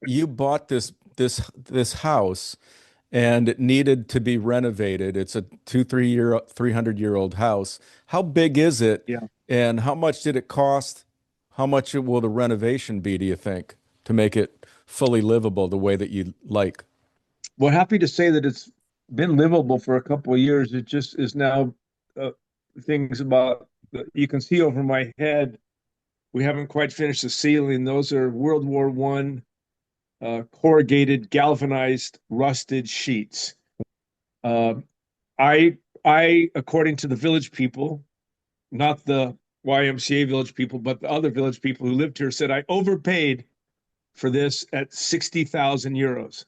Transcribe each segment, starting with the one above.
you bought this house and it needed to be renovated. It's a 300-year-old house. How big is it, Yeah. and how much did it cost? How much will the renovation be, do you think, to make it fully livable the way that you like? Well, happy to say that it's been livable for a couple of years. It just is now uh, things about you can see over my head. We haven't quite finished the ceiling. Those are World War One corrugated, galvanized, rusted sheets. Uh, according to the village people, not the YMCA village people, but the other village people who lived here, said I overpaid for this at 60,000 euros.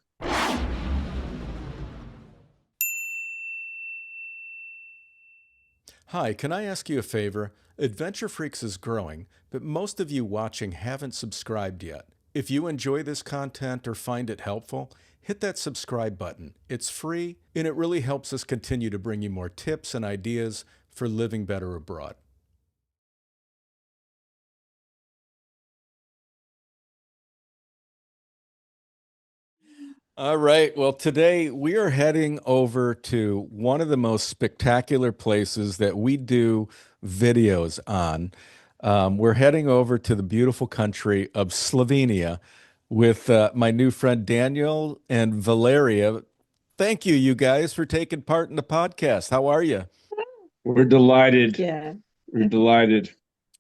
Hi, can I ask you a favor? Adventure Freaks is growing, but most of you watching haven't subscribed yet. If you enjoy this content or find it helpful, hit that subscribe button. It's free, and it really helps us continue to bring you more tips and ideas for living better abroad. All right. Well, today we are heading over to one of the most spectacular places that we do videos on. We're heading over to the beautiful country of Slovenia with my new friend Daniel and Valeria. Thank you, you guys, for taking part in the podcast. How are you? We're delighted. Yeah, We're delighted.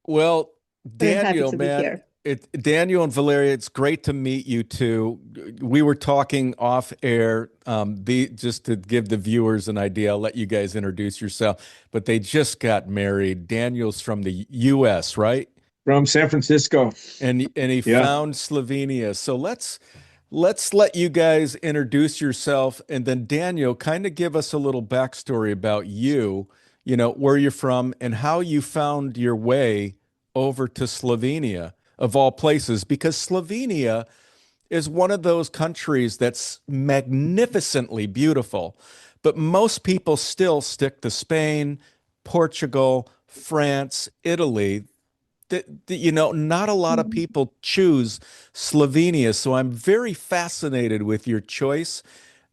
Well, we're happy Daniel, to be man, here. Daniel and Valeria, it's great to meet you too. We were talking off air, just to give the viewers an idea. I'll let you guys introduce yourself, but they just got married. Daniel's from the U.S., right? From San Francisco. And he Yeah. found Slovenia. So let's let you guys introduce yourself, and then Daniel, kind of give us a little backstory about you, where you're from and how you found your way over to Slovenia, of all places, because Slovenia is one of those countries that's magnificently beautiful, but most people still stick to Spain, Portugal, France, Italy. Not a lot of Mhm. people choose Slovenia. So I'm very fascinated with your choice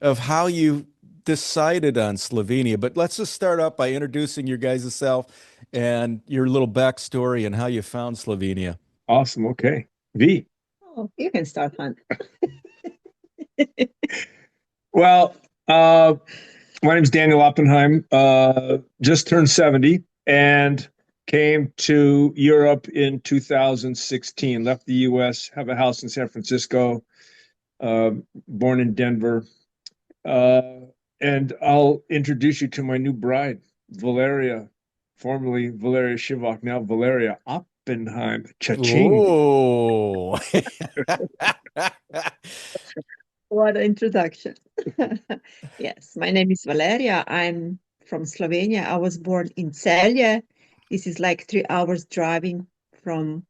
of how you decided on Slovenia. But let's just start out by introducing your guys' self and your little backstory and how you found Slovenia. Awesome. Okay. V. Oh, you can start, Han. Well, my name's Daniel Oppenheim. Just turned 70 and came to Europe in 2016. Left the US, have a house in San Francisco, uh, born in Denver. Uh, and I'll introduce you to my new bride, Valeria, formerly Valeria Shivak, now Valeria Oppenheim. Cha-ching. Oh, What an introduction. Yes, my name is Valeria. I'm from Slovenia. I was born in Celje. This is like 3 hours driving from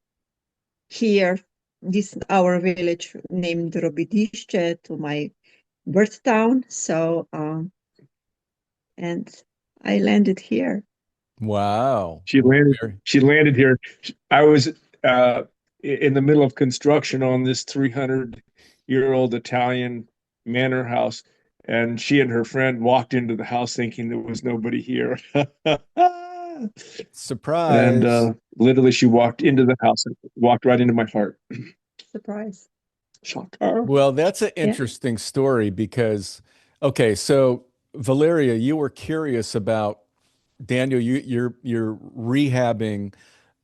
here, this our village named Robidišće to my birth town. So, and I landed here. wow. She landed. Very- She landed here. I was uh, in the middle of construction on this 300-year-old Italian manor house, and she and her friend walked into the house thinking there was nobody here. And Surprise. literally, she walked into the house and walked right into my heart. Surprise. Shocker. Well, that's an Yeah. interesting story because, okay, so Valeria, you were curious about Daniel. You're rehabbing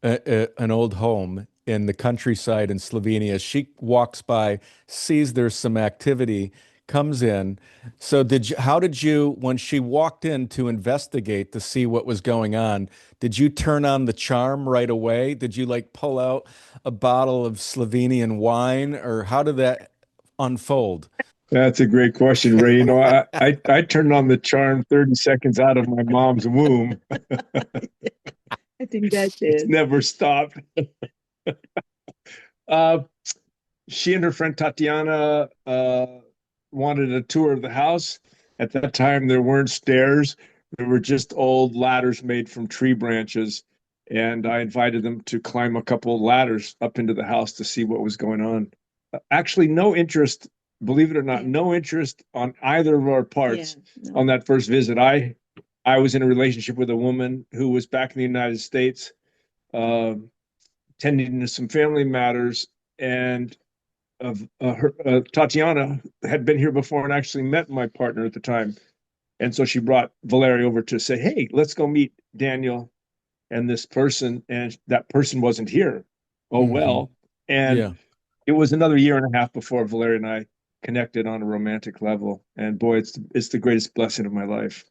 an old home in the countryside in Slovenia. She walks by, sees there's some activity, comes in. So how did you, when she walked in to investigate to see what was going on, did you turn on the charm right away? Did you like pull out a bottle of Slovenian wine, or how did that unfold? That's a great question, Ray. I turned on the charm 30 seconds out of my mom's womb. I think that's It's it. never stopped. Uh, she and her friend Tatiana wanted a tour of the house. At that time, there weren't stairs, there were just old ladders made from tree branches. And I invited them to climb a couple of ladders up into the house to see what was going on. actually no interest, believe it or not, Yeah. no interest on either of our Yeah. parts No. on that first visit. I was in a relationship with a woman who was back in the United States, uh, tending to some family matters, and Tatiana had been here before and actually met my partner at the time. And so she brought Valeria over to say, hey, let's go meet Daniel and this person. And that person wasn't here. Oh, Hmm. well. And Yeah. it was another year and a half before Valeria and I connected on a romantic level. And boy, it's the greatest blessing of my life.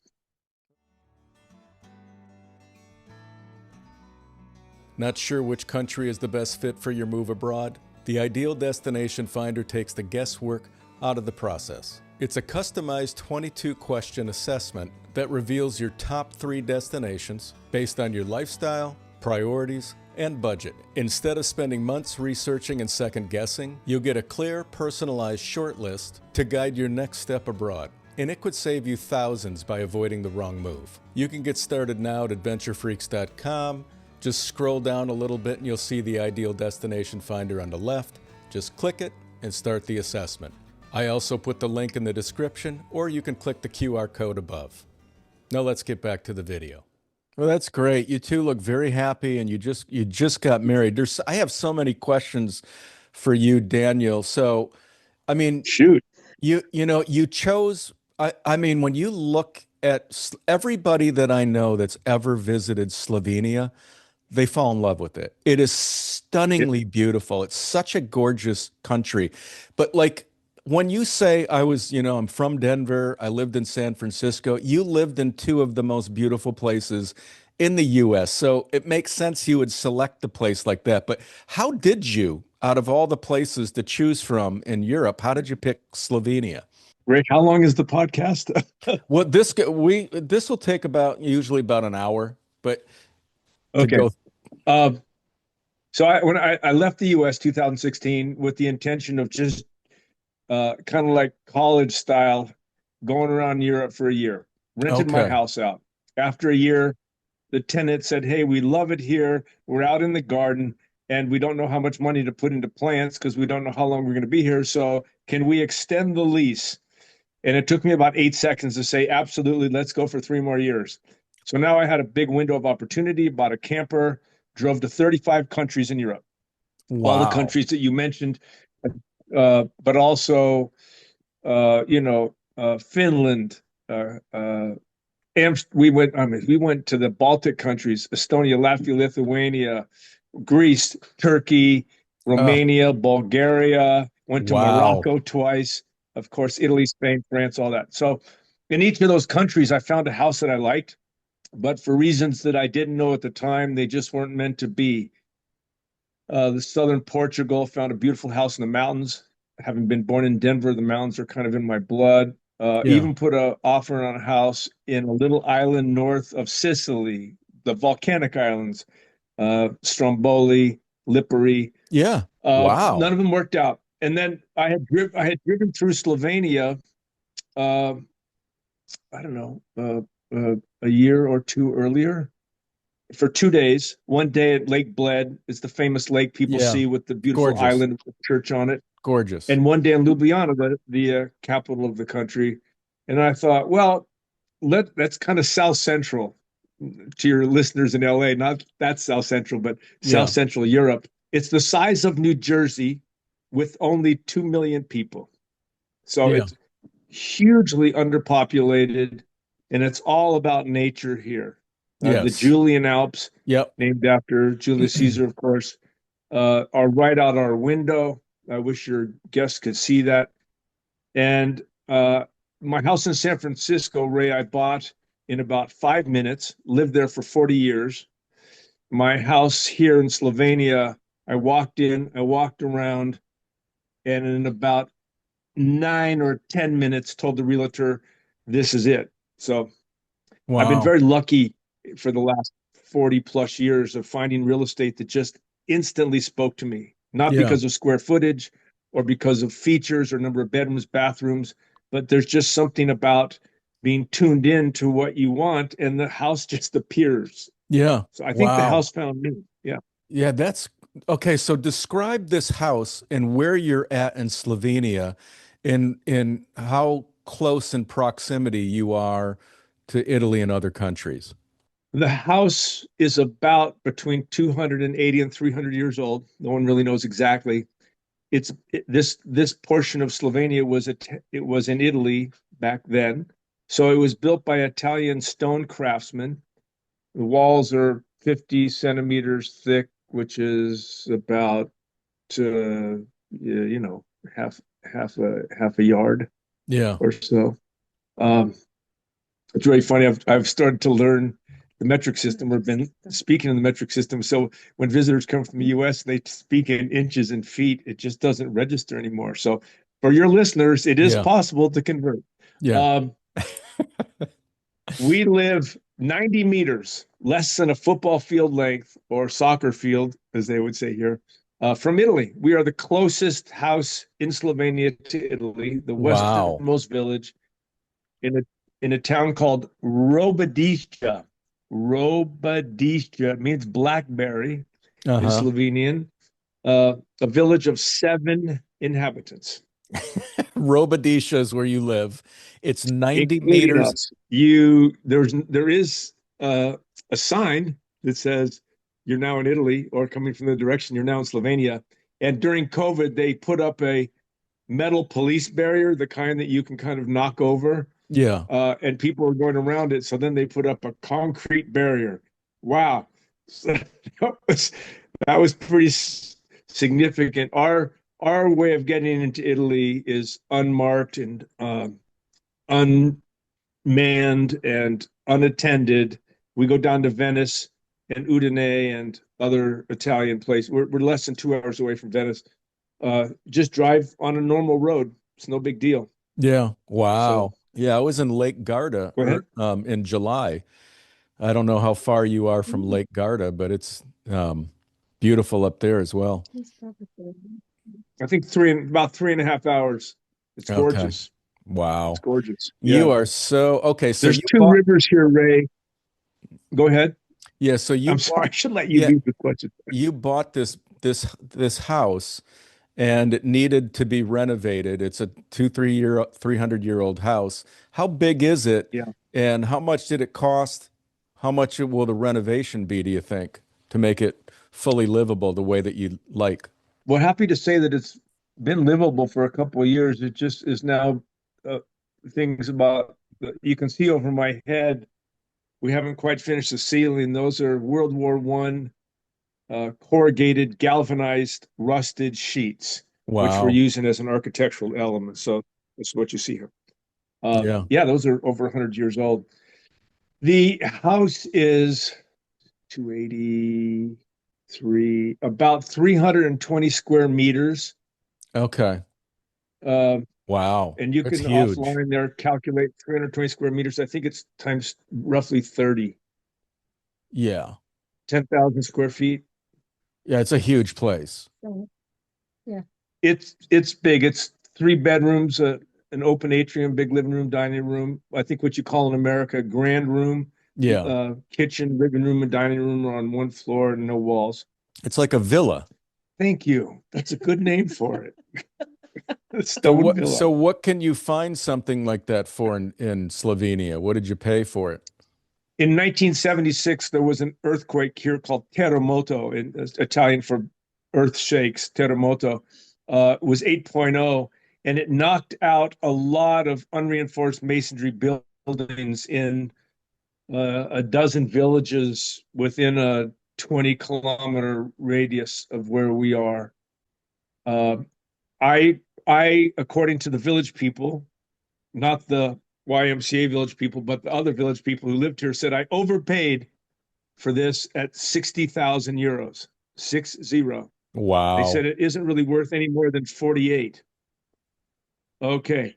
Not sure which country is the best fit for your move abroad? The Ideal Destination Finder takes the guesswork out of the process. It's a customized 22-question assessment that reveals your top 3 destinations based on your lifestyle, priorities, and budget. Instead of spending months researching and second-guessing, you'll get a clear, personalized shortlist to guide your next step abroad. And it could save you thousands by avoiding the wrong move. You can get started now at adventurefreaks.com. Just scroll down a little bit and you'll see the Ideal Destination Finder on the left. Just click it and start the assessment. I also put the link in the description, or you can click the QR code above. Now let's get back to the video. Well, that's great. You two look very happy, and you just got married. I have so many questions for you, Daniel. So, I mean, Shoot. you chose. I mean, when you look at everybody that I know that's ever visited Slovenia, they fall in love with it. It is It, stunningly beautiful. It's such a gorgeous country. But like when you say I'm from Denver, I lived in San Francisco, you lived in two of the most beautiful places in the US. So it makes sense you would select a place like that. But how did you, out of all the places to choose from in Europe, how did you pick Slovenia? Ray, how long is the podcast? Well, this will take about usually about an hour, but to Okay. go. Um, so when I left the US 2016 with the intention of just kind of like college style, going around Europe for a year, rented my Okay. house out. After a year, the tenant said, hey, we love it here. We're out in the garden and we don't know how much money to put into plants because we don't know how long we're going to be here. So can we extend the lease? And it took me about 8 seconds to say, absolutely, let's go for 3 more years. So now I had a big window of opportunity, bought a camper, drove to 35 countries in Europe, all the Wow. countries that you mentioned, but also, Finland. We went to the Baltic countries: Estonia, Latvia, Lithuania, Greece, Turkey, Uh, Romania, Bulgaria. Went to wow. Morocco twice, of course, Italy, Spain, France, all that. So, in each of those countries, I found a house that I liked, but for reasons that I didn't know at the time, they just weren't meant to be. The southern Portugal, found a beautiful house in the mountains. Having been born in Denver, the mountains are kind of in my blood. Yeah. Even put a offer on a house in a little island north of Sicily, the volcanic islands, Stromboli, Lipari. Yeah. None Wow. of them worked out. And then I had driven through Slovenia. Uh, I don't know, a year or two earlier, for 2 days. One day at Lake Bled, is the famous lake people Yeah. see with the beautiful Gorgeous. island with the church on it. Gorgeous. And one day in Ljubljana, the capital of the country. And I thought, well, that's kind of South Central to your listeners in LA, not that South Central, but South Yeah. Central Europe. It's the size of New Jersey with only 2 million people. So Yeah. it's hugely underpopulated, and it's all about nature here. The Yes. Julian Alps, Yep. named after Julius Caesar, of course, are right out our window. I wish your guests could see that. And my house in San Francisco, Ray, I bought in about 5 minutes, lived there for 40 years. My house here in Slovenia, I walked in, I walked around, and in about 9 or 10 minutes, told the realtor, this is it. So I've been Wow. very lucky for the last 40 plus years of finding real estate that just instantly spoke to me, not Yeah. because of square footage or because of features or number of bedrooms, bathrooms, but there's just something about being tuned in to what you want and the house just appears. Yeah. So I think the Wow. house found me. Yeah. Yeah, that's Okay, so describe this house and where you're at in Slovenia, in how close in proximity you are to Italy and other countries. The house is about between 280 and 300 years old. No one really knows exactly. This portion of Slovenia it was in Italy back then. So it was built by Italian stone craftsmen. The walls are 50 centimeters thick, which is about you know, half a yard Yeah. or so. Um, it's really funny. I've started to learn the metric system. We've been speaking in the metric system. So when visitors come from the US, they speak in inches and feet. It just doesn't register anymore. So for your listeners, it is Yeah. possible to convert. Yeah. Um, we live 90 meters, less than a football field length or soccer field, as they would say here, from Italy. We are the closest house in Slovenia to Italy, the Wow. westernmost village in a town called Robadišća. Robadišća means blackberry in Uh-huh. Slovenian. A village of 7 inhabitants, Robadisha is where you live. It's 90 including meters. us. There is a sign that says you're now in Italy, or coming from the direction you're now in Slovenia. And during COVID, they put up a metal police barrier, the kind that you can kind of knock over, Yeah. and people are going around it. So then they put up a concrete barrier. Wow. So that was pretty significant. Our way of getting into Italy is unmarked and unmanned and unattended. We go down to Venice and Udine and other Italian places. We're less than 2 hours away from Venice. Just drive on a normal road. It's no big deal. Yeah. So Wow. Yeah, I was in Lake Garda go ahead. in July. I don't know how far you are from Mm, Lake Garda, but it's beautiful up there as well. this property. I think about 3.5 hours. It's Okay. gorgeous. It's Wow. gorgeous. You Yeah. are so okay. So There's you two bought, rivers here, Ray. Go ahead. yeah, so you I'm sorry. I bought, should let you yeah, do the question. you bought this house and it needed to be renovated. It's a 300-year-old house. How big is it Yeah. and how much did it cost? How much will the renovation be, do you think, to make it fully livable the way that you like? Well, happy to say that it's been livable for a couple of years. It just is now uh, things about you can see over my head. We haven't quite finished the ceiling. Those are World War I corrugated, galvanized, rusted sheets, which we're Wow. using as an architectural element. So that's what you see here. Yeah. Yeah, those are over 100 years old. The house is 283, about 320 square meters. Okay. Um, Wow. and you That's can huge. offline there calculate 320 square meters. I think it's times roughly 30, Yeah. 10,000 square feet. Yeah, it's a huge place. So, yeah. It's big. It's 3 bedrooms, an open atrium, big living room, dining room. I think what you call in America a grand room, Yeah. kitchen, living room, and dining room are on one floor and no walls. It's like a villa. Thank you. That's a good name for it. So Stone what Villa. so what can you find something like that for in Slovenia? What did you pay for it? In 1976, there was an earthquake here called terremoto, in Italian for earth shakes. Terremoto was 8.0, and it knocked out a lot of unreinforced masonry buildings in a dozen villages within a 20-kilometer radius of where we are. Uh, according to the village people, not the YMCA village people, but the other village people who lived here, said I overpaid for this at 60,000 euros, 60. They Wow. said it isn't really worth any more than 48. Okay.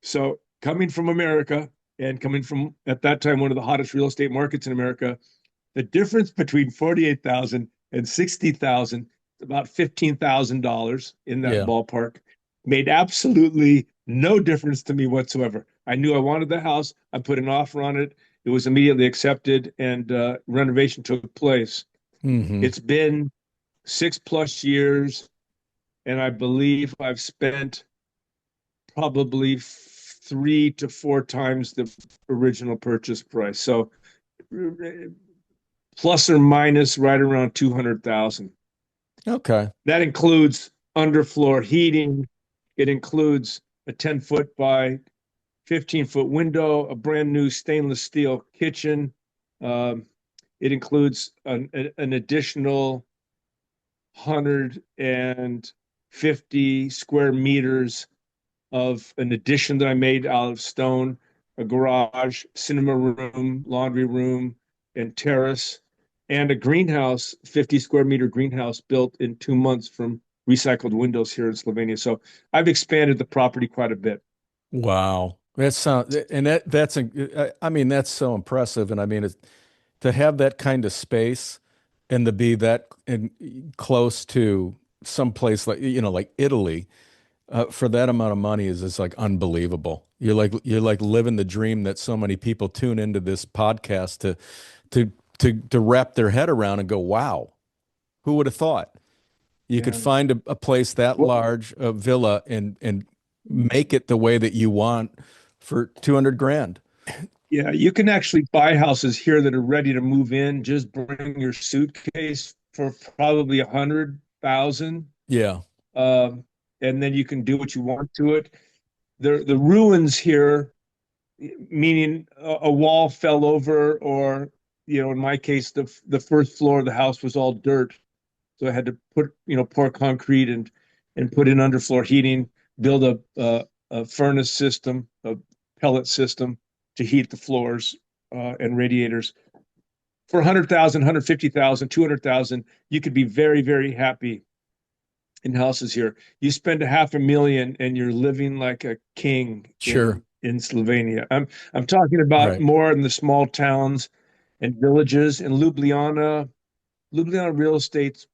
So coming from America and coming from, at that time, one of the hottest real estate markets in America, the difference between 48,000 and 60,000, about $15,000 in that Yeah. ballpark, made absolutely no difference to me whatsoever. I knew I wanted the house. I put an offer on it. It was immediately accepted, and renovation took place. Hmm. It's been 6+ years, and I believe I've spent probably 3 to 4 times the original purchase price. So plus or minus right around 200,000. Okay. That includes underfloor heating. It includes a 10-foot by 15-foot window, a brand new stainless steel kitchen. Um, it includes an additional 150 square meters of an addition that I made out of stone, a garage, cinema room, laundry room, and terrace, and a greenhouse, 50 square meter greenhouse built in 2 months from recycled windows here in Slovenia. So I've expanded the property quite a bit. Wow. I mean, that's so impressive. And I mean, to have that kind of space and to be close to some place like, like Italy, for that amount of money is like unbelievable. You're like living the dream that so many people tune into this podcast to to wrap their head around and go, wow, who would have thought you could Yeah. find a place that Well, large, a villa, and make it the way that you want for 200 grand. yeah, you can actually buy houses here that are ready to move in. Just bring your suitcase for probably 100,000. Yeah, Um, and then you can do what you want to it. The ruins here, meaning a wall fell over, or in my case, the first floor of the house was all dirt, so I had to pour concrete and put in underfloor heating, build a furnace system, a pellet system to heat the floors and radiators. For 100,000, 150,000, 200,000, you could be very, very happy in houses here. You spend a 500,000 and you're living like a king sure. in Slovenia. I'm talking about Right. more in the small towns and villages in Ljubljana. Ljubljana real estate's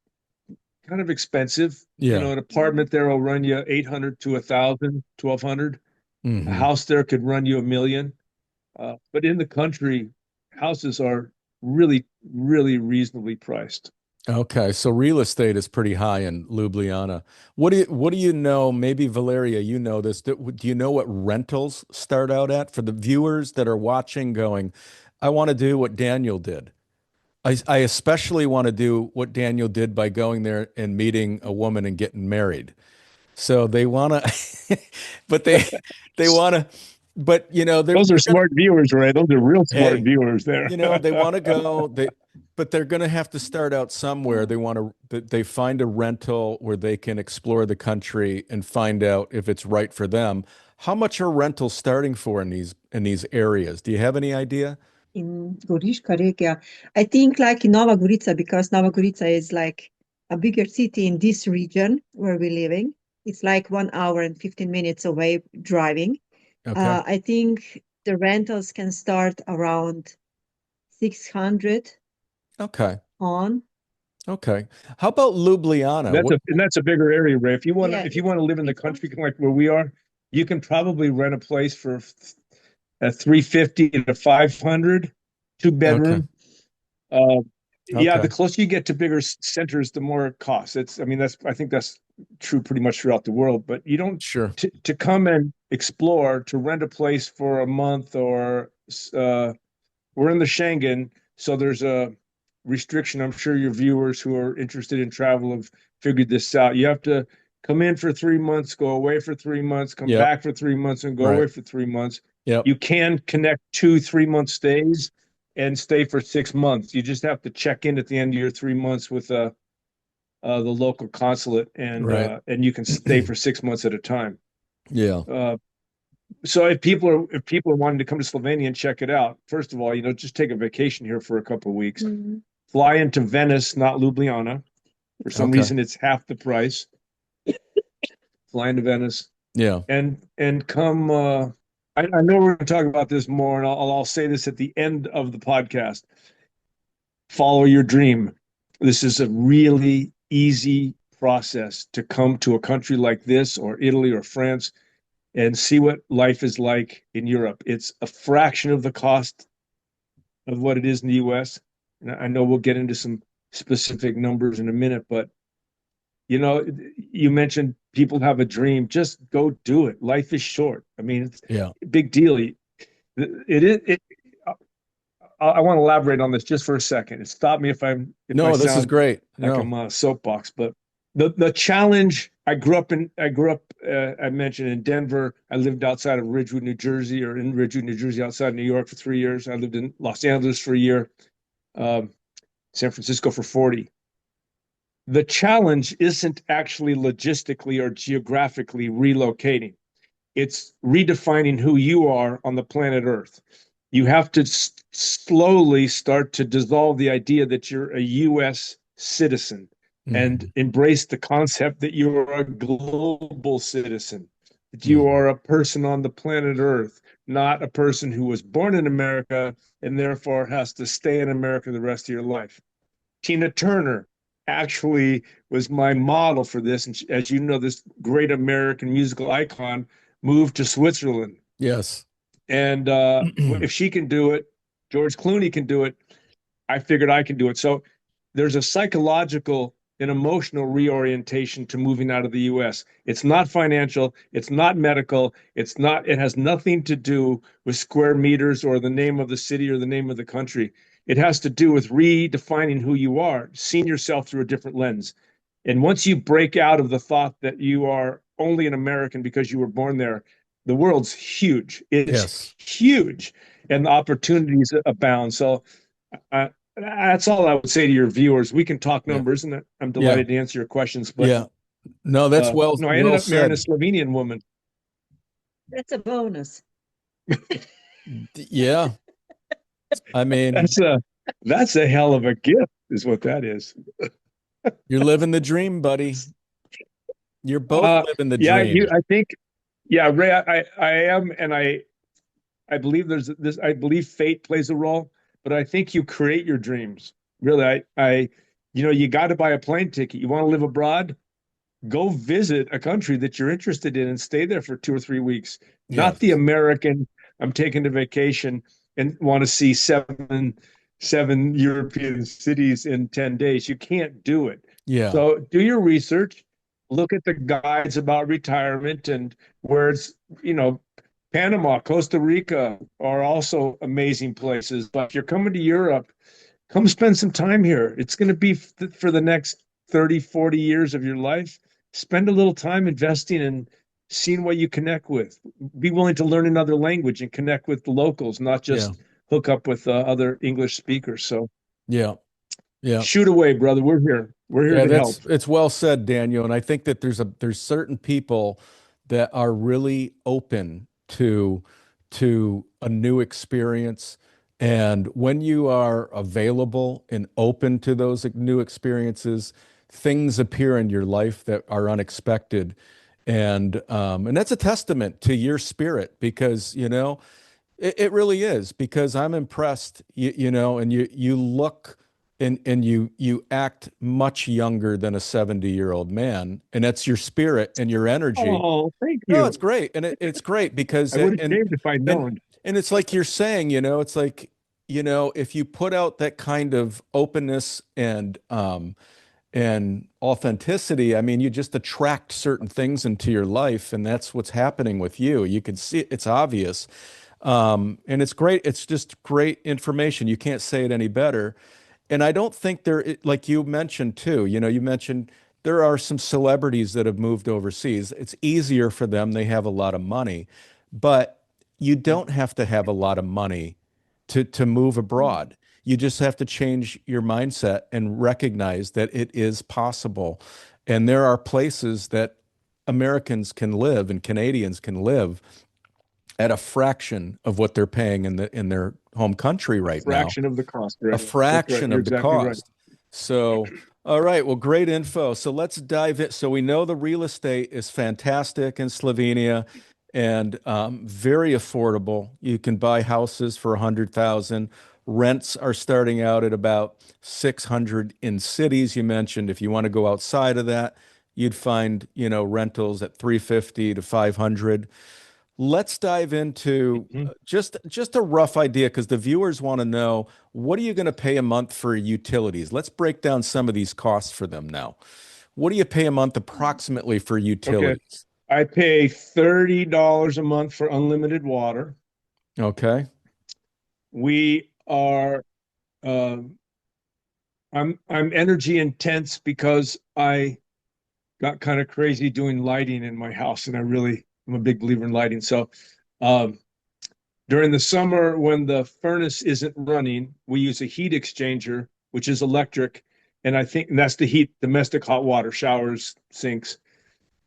kind of expensive. Yeah. An apartment there will run you 800 to 1,000, 1,200. A Hmm. house there could run you 1 million. But in the country, houses are really, really reasonably priced. Okay, so real estate is pretty high in Ljubljana. What do you know? Maybe Valeria, you know this. Do you know what rentals start out at for the viewers that are watching going, I want to do what Daniel did. I especially want to do what Daniel did by going there and meeting a woman and getting married. So they want to, but they want to, but they're Those are they're gonna, smart viewers, right? Those are real smart hey, viewers there. they want to go, but they're going to have to start out somewhere. They find a rental where they can explore the country and find out if it's right for them. How much are rentals starting for in these areas? Do you have any idea? In Goriška regija. I think like in Nova Gorica, because Nova Gorica is like a bigger city in this region where we're living. It's like 1 hour and 15 minutes away driving. Okay. I think the rentals can start around 600 Okay. on. Okay. How about Ljubljana? That's a bigger area, Ray. If you want to Yeah, if you it's want to live in the big one. country like where we are, you can probably rent a place for a 350 to 500, two Okay. bedroom. Yeah, the Okay. closer you get to bigger centers, the more it costs. I think that's true pretty much throughout the world. But you don't Sure. to come and explore, to rent a place for a month, or we're in the Schengen, so there's a restriction. I'm sure your viewers who are interested in travel have figured this out. You have to come in for 3 months, go away for 3 months, come Yep. back for 3 months, and go Right. away for 3 months. Yep. You can connect 2 3 month stays and stay for 6 months. You just have to check in at the end of your 3 months with the local consulate, Right. and you can stay for 6 months at a time. Yeah. Uh, so if people are wanting to come to Slovenia and check it out, first of all, just take a vacation here for a couple of weeks. Mhm. Fly into Venice, not Ljubljana. For some Okay. reason, it's half the price. Fly into Venice Yeah. and come. I know we're going to talk about this more, and I'll say this at the end of the podcast. Follow your dream. This is a really easy process to come to a country like this, or Italy, or France, and see what life is like in Europe. It's a fraction of the cost of what it is in the US. And I know we'll get into some specific numbers in a minute, but You know, you mentioned people have a dream. Just go do it. Life is short. I mean, it's Yeah. a big deal. It is. I want to elaborate on this just for a second. Stop me if I No, this is sound great. like No. I'm on a soapbox. But the challenge. I grew up. I mentioned in Denver. I lived outside of Ridgewood, New Jersey, or in Ridgewood, New Jersey, outside New York for 3 years. I lived in Los Angeles for a year, um, San Francisco for 40. The challenge isn't actually logistically or geographically relocating. It's redefining who you are on the planet Earth. You have to slowly start to dissolve the idea that you're a US citizen and Hmm. embrace the concept that you are a global citizen, that you Hmm. are a person on the planet Earth, not a person who was born in America and therefore has to stay in America the rest of your life. Tina Turner actually was my model for this. And as you know, this great American musical icon moved to Switzerland. Yes. And if she can do it, George Clooney can do it. I figured I can do it. So there's a psychological and emotional reorientation to moving out of the US. It's not financial, it's not medical, it has nothing to do with square meters or the name of the city or the name of the country. It has to do with redefining who you are, seeing yourself through a different lens. And once you break out of the thought that you are only an American because you were born there, the world's huge. It's Yes. huge, and the opportunities abound. So that's all I would say to your viewers. We can talk Yeah. numbers, and I'm Yeah. delighted to answer your questions. But Yeah. No, that's no, I ended well up marrying a said. Slovenian woman. That's a bonus. Yeah. I mean, That's a that's a hell of a gift, is what that is. you're living the dream, buddy. You're both living the Yeah, dream. I think, yeah, Ray, I am, and I believe there's this. I believe fate plays a role, but I think you create your dreams. Really, you got to buy a plane ticket. You want to live abroad? Go visit a country that you're interested in and stay there for 2 or 3 weeks. Not the Yes. American, I'm taking a vacation and want to see seven European cities in 10 days. You can't do it. Yeah. So do your research, look at the guides about retirement and where it's, you know, Panama, Costa Rica are also amazing places. But if you're coming to Europe, come spend some time here. It's going to be for the next 30, 40 years of your life. Spend a little time investing and seeing what you connect with. Be willing to learn another language and connect with the locals, not Yeah. just hook up with other English speakers. So Yeah. Yeah. shoot away, brother. We're here. We're here Yeah, to help. it's well said, Daniel. And I think that there's certain people that are really open to a new experience. And when you are available and open to those new experiences, things appear in your life that are unexpected. And that's a testament to your spirit because, it really is because I'm impressed, and you look and you act much younger than a 70-year-old man, and that's your spirit and your energy. Oh, thank No, you. it's great. And it's great because I would have shaved if I'd and known. and it's like you're saying, it's like, if you put out that kind of openness and authenticity, I mean, you just attract certain things into your life, and that's what's happening with you. You can see it, it's obvious. And it's great. It's just great information. You can't say it any better. And I don't think like you mentioned too, you mentioned there are some celebrities that have moved overseas. It's easier for them. They have a lot of money, but you don't have to have a lot of money to move abroad. You just have to change your mindset and recognize that it is possible. And there are places that Americans can live and Canadians can live at a fraction of what they're paying in their home country A right now, fraction of the cost, a right? That's right. fraction You're of the exactly right. cost. So, all right, well, great info. So let's dive in. So we know the real estate is fantastic in Slovenia and very affordable. You can buy houses for 100,000. Rents are starting out at about 600 in cities. You mentioned if you want to go outside of that, you'd find, rentals at 350 to 500. Let's dive into Mhm. just a rough idea because the viewers want to know what are you going to pay a month for utilities? Let's break down some of these costs for them now. What do you pay a month approximately for Okay. utilities? I pay $30 a month for unlimited water. Okay. We are uh, I'm energy intense because I got kind of crazy doing lighting in my house, and I'm a big believer in lighting. So um, during the summer, when the furnace isn't running, we use a heat exchanger, which is electric, and I think and that's to heat domestic hot water, showers, sinks.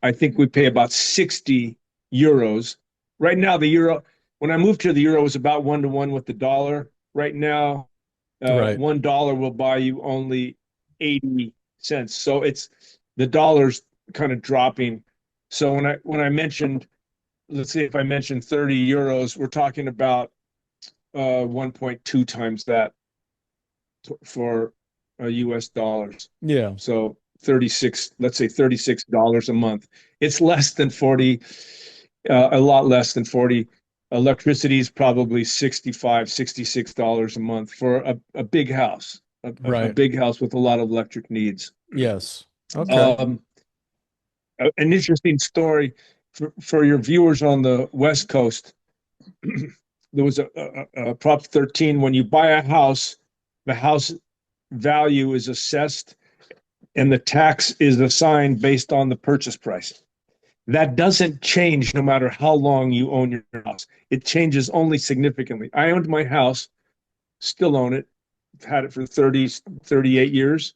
I think we pay about 60 euros. Right now, the euro, when I moved here, the euro was about 1 to 1 with the dollar. Right now, Right. $1 will buy you only 80 cents. So it's the dollar's kind of dropping. So when I mentioned, let's say if I mentioned 30 euros, we're talking about 1.2 times that for US dollars. Yeah. So 36, let's say $36 a month. It's less than 40, a lot less than 40. Electricity is probably 65, $66 a month for a big house, a Right. big house with a lot of electric needs. Yes. Okay. Um, an interesting story for your viewers on the West Coast. There was a Prop 13. When you buy a house, the house value is assessed and the tax is assigned based on the purchase price. That doesn't change no matter how long you own your house. It changes only significantly. I owned my house, still own it. I've had it for 30, 38 years.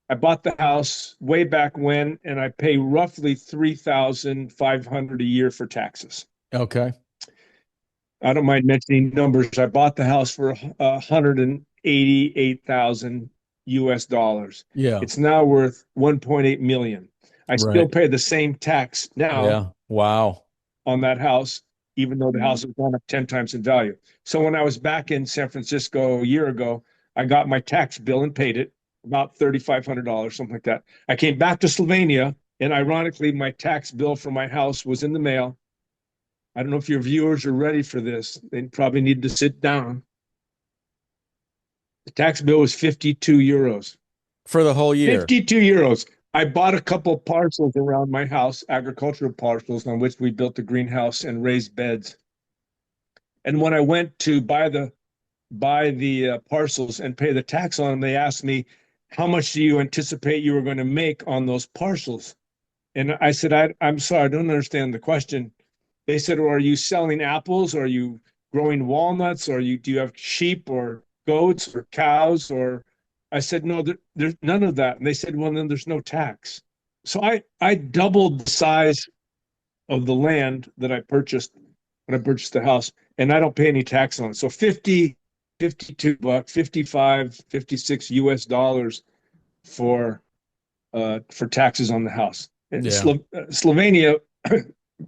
I bought the house way back when, and I pay roughly 3,500 a year for taxes. Okay. I don't mind mentioning numbers. I bought the house for 188,000 US dollars. Yeah. It's now worth 1.8 million. I still Right. pay the same tax now Yeah. Wow. on that house, even though the house has gone up 10 times in value. So when I was back in San Francisco a year ago, I got my tax bill and paid it about $3,500, something like that. I came back to Slovenia, and ironically, my tax bill for my house was in the mail. I don't know if your viewers are ready for this. They probably need to sit down. The tax bill was 52 euros. For the whole year. 52 euros. I bought a couple parcels around my house, agricultural parcels on which we built a greenhouse and raised beds. And when I went to buy the parcels and pay the tax on them, they asked me, "How much do you anticipate you were going to make on those parcels?" And I said, I'm sorry, I don't understand the question. They said, "Well, are you selling apples? Are you growing walnuts? Or do you have sheep or goats or cows?" Or I said, "No, there's none of that." And they said, "Well, then there's no tax." So I doubled the size of the land that I purchased when I purchased the house, and I don't pay any tax on it. So 50, $52, 55, 56 US dollars for taxes on the house. And Yeah. Slovenia,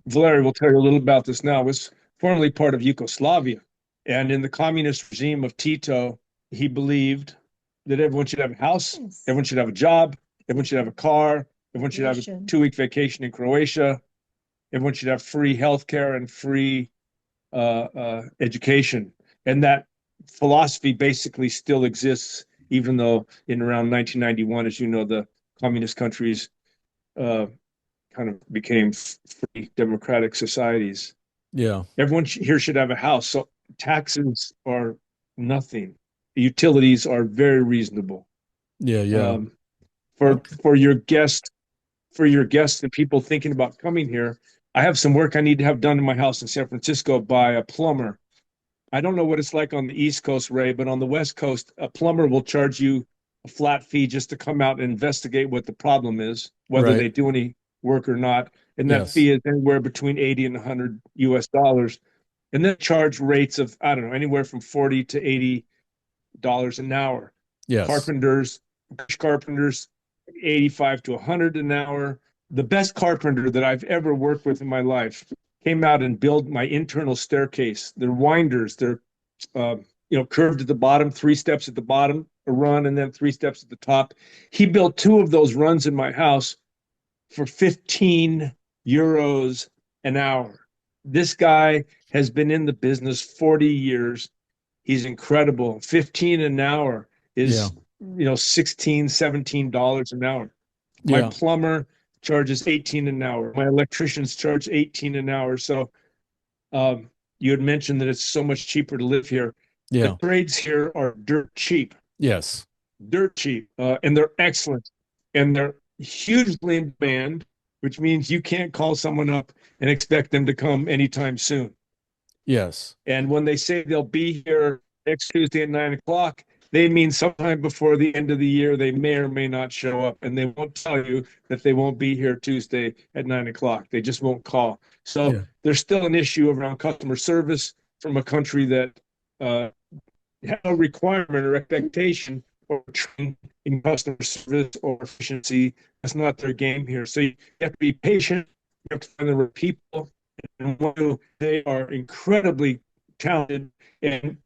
Valerie will tell you a little about this now, was formerly part of Yugoslavia. And in the communist regime of Tito, he believed that everyone should have a house, Yes. everyone should have a job, everyone should have a car, everyone should have a Russian. 2 week vacation in Croatia, everyone should have free healthcare and free education. And that philosophy basically still exists, even though in around 1991, as you know, the communist countries uh, kind of became free democratic societies. Yeah. Everyone here should have a house. So taxes are nothing. The utilities are very reasonable. Yeah. Yeah. Um, for Okay. for your guest for your guests and people thinking about coming here, I have some work I need to have done in my house in San Francisco by a plumber. I don't know what it's like on the East Coast, Ray, but on the West Coast, a plumber will charge you a flat fee just to come out and investigate what the problem is, whether Right. they do any work or not. And that Yes. fee is anywhere between 80 and 100 US dollars. And then charge rates of, I don't know, anywhere from 40 to $80 an hour. Yes. Carpenters, carpenters, 85 to 100 an hour. The best carpenter that I've ever worked with in my life came out and built my internal staircase. They're winders. They're uh, curved at the bottom, 3 steps at the bottom, a run, and then 3 steps at the top. He built two of those runs in my house for 15 euros an hour. This guy has been in the business 40 years. He's incredible. 15 an hour Yeah. is, 16, $17 an hour. My Yeah. plumber charges 18 an hour. My electricians charge 18 an hour. So you had mentioned that it's so much cheaper to live here. The Yeah. trades here are Yes. dirt cheap, and they're excellent, and they're hugely in demand, which means you can't call someone up and expect them to come anytime soon. Yes. And when they say they'll be here next Tuesday at 9 o'clock, they mean sometime before the end of the year. They may or may not show up, and they won't tell you that they won't be here Tuesday at 9 o'clock. They just won't call. So Yeah. there's still an issue around customer service from a country that uh, has no requirement or expectation or training in customer service or efficiency. That's not their game here. So you have to be patient. You have to find the right people, and one, they are incredibly talented and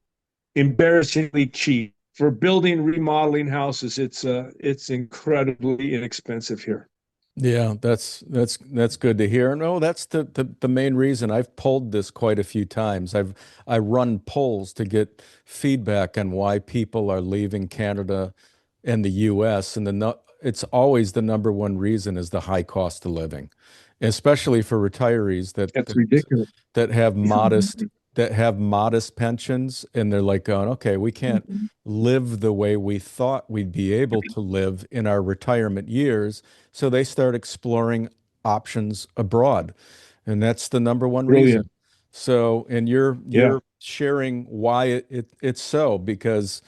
embarrassingly cheap for building, remodeling houses. It's incredibly inexpensive here. Yeah, that's good to hear. No, that's the main reason I've polled this quite a few times. I run polls to get feedback on why people are leaving Canada and the US, and it's always the number one reason is the high cost of living, especially for retirees That's ridiculous. that have modest pensions, and they're like going, okay, we can't Mhm. live the way we thought we'd be able to live in our retirement years, so they start exploring options abroad, and that's the number one reason. Brilliant. So, and Yeah. you're sharing why it's so, because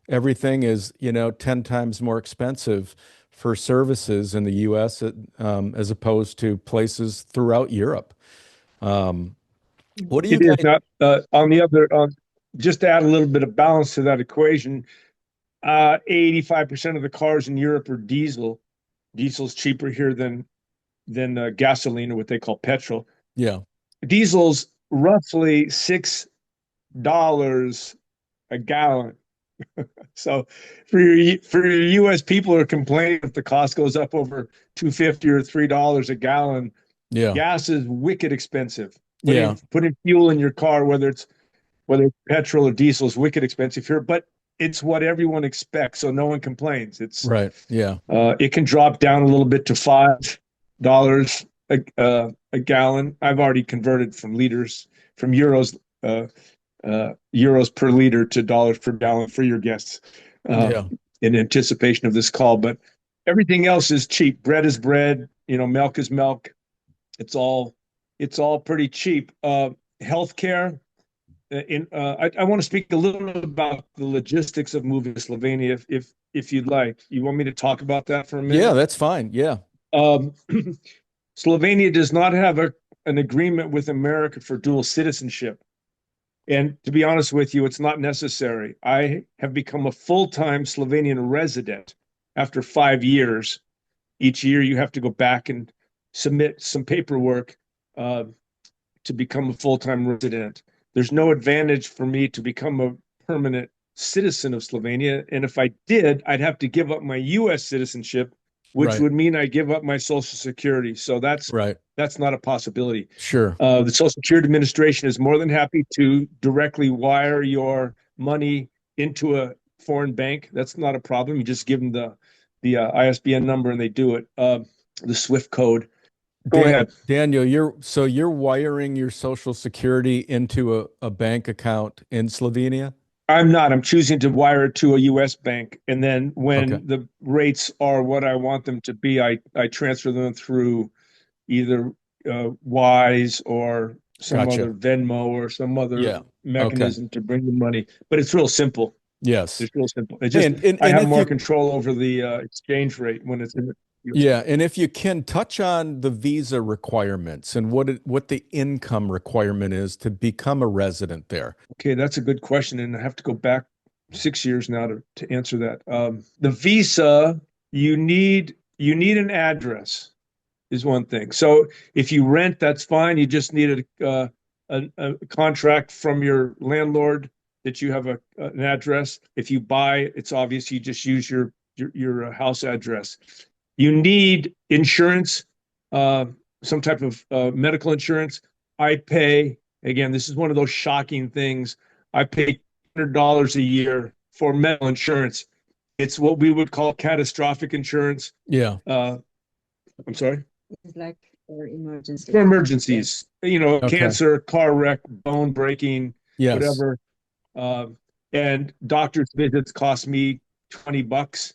everything is, 10 times more expensive for services in the US, as opposed to places throughout Europe. Um, what do you It is guys? not. On the other, just to add a little bit of balance to that equation, 85% of the cars in Europe are diesel. Diesel's cheaper here than gasoline, or what they call petrol. Yeah, Diesel's roughly $6 a gallon. So for your U.S. people who are complaining if the cost goes up over 250 or $3 a gallon, yeah, gas is wicked expensive. yeah, Putting fuel in your car, whether it's petrol or diesel, is wicked expensive here, but it's what everyone expects, so no one complains. right, yeah, It can drop down a little bit to $5 a gallon. I've already converted from euros per liter to dollars per gallon for your guests, uh, yeah, in anticipation of this call. But everything else is cheap. Bread is bread. Milk is milk. It's all it's all pretty cheap. Healthcare. I want to speak a little bit about the logistics of moving to Slovenia, if you'd like. You want me to talk about that for a yeah. minute? That's fine. Yeah, Um, Slovenia does not have an agreement with America for dual citizenship. And to be honest with you, it's not necessary. I have become a full-time Slovenian resident after 5 years. Each year, you have to go back and submit some paperwork uh, to become a full-time resident. There's no advantage for me to become a permanent citizen of Slovenia. And if I did, I'd have to give up my US citizenship, which right, would mean I give up my Social Security. So right. that's not a possibility. Sure. The Social Security Administration is more than happy to directly wire your money into a foreign bank. That's not a problem. You just give them the ISBN number and they do it. The SWIFT code. Go ahead. Daniel, you're wiring your Social Security into a bank account in Slovenia? I'm not. I'm choosing to wire it to a U.S. bank, and then Okay, when the rates are what I want them to be, I transfer them through either Wise or some gotcha. other Venmo or some other Yeah. Okay. mechanism to bring the money. But it's real simple. Yes. It's real simple. It's just And I and have if more you control over the exchange rate when it's in the U.S. Yeah, and if you can touch on the visa requirements and what the income requirement is to become a resident there. Okay, that's a good question, and I have to go back 6 years now to answer that. The visa, you need an address is one thing. So if you rent, that's fine. You just need a contract from your landlord that you have an address. If you buy, it's obvious you just use your house address. You need insurance, uh, some type of medical insurance. I pay, again, this is one of those shocking things. I pay $100 a year for medical insurance. It's what we would call catastrophic insurance. Yeah. Uh, I'm sorry. It's like for emergency. For emergencies, Okay. cancer, car wreck, bone breaking, Yes. whatever. Uh, and doctor's visits cost me $20.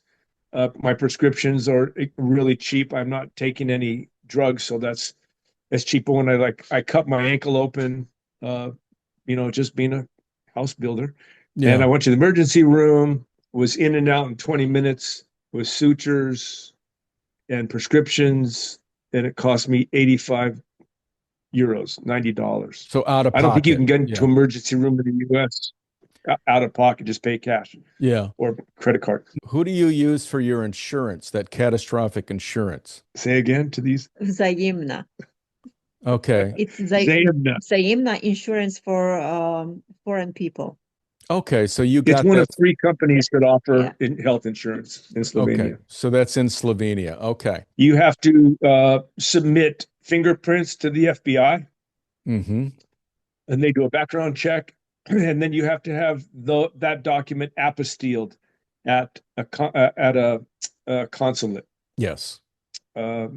My prescriptions are really cheap. I'm not taking any drugs, so that's cheaper. When I cut my ankle open, uh, just being a house builder, and I Yeah. went to the emergency room, was in and out in 20 minutes with sutures and prescriptions, and it cost me 85 euros, $90. So out of I don't think you can pocket. get into Yeah. emergency room in the US out of pocket, just pay cash Yeah. or credit card. Who do you use for your insurance, that catastrophic insurance? Say again to these. Взаимно. Okay. It's Zayabna. взаимно insurance for foreign people. Okay. So you It's got one that. of three companies that offer Yeah. health insurance in Okay. Slovenia. So that's in Slovenia. Okay. You have to submit fingerprints to the FBI, Mm-hmm. and they do a background check, and then you have to have that document apostilled at a consulate Yes. uh,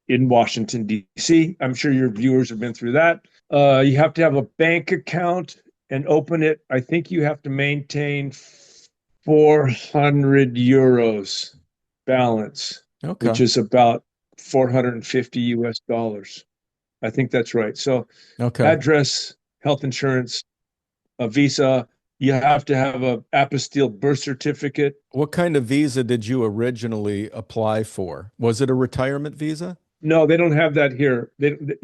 in Washington D.C. I'm sure your viewers have been through that. You have to have a bank account and open it. I think you have to maintain 400 euros balance, which Okay. is about 450 US dollars. I think that's right. So Okay. address, health insurance, a visa. You have to have a apostille birth certificate. What kind of visa did you originally apply for? Was it a retirement visa? No, they don't have that here.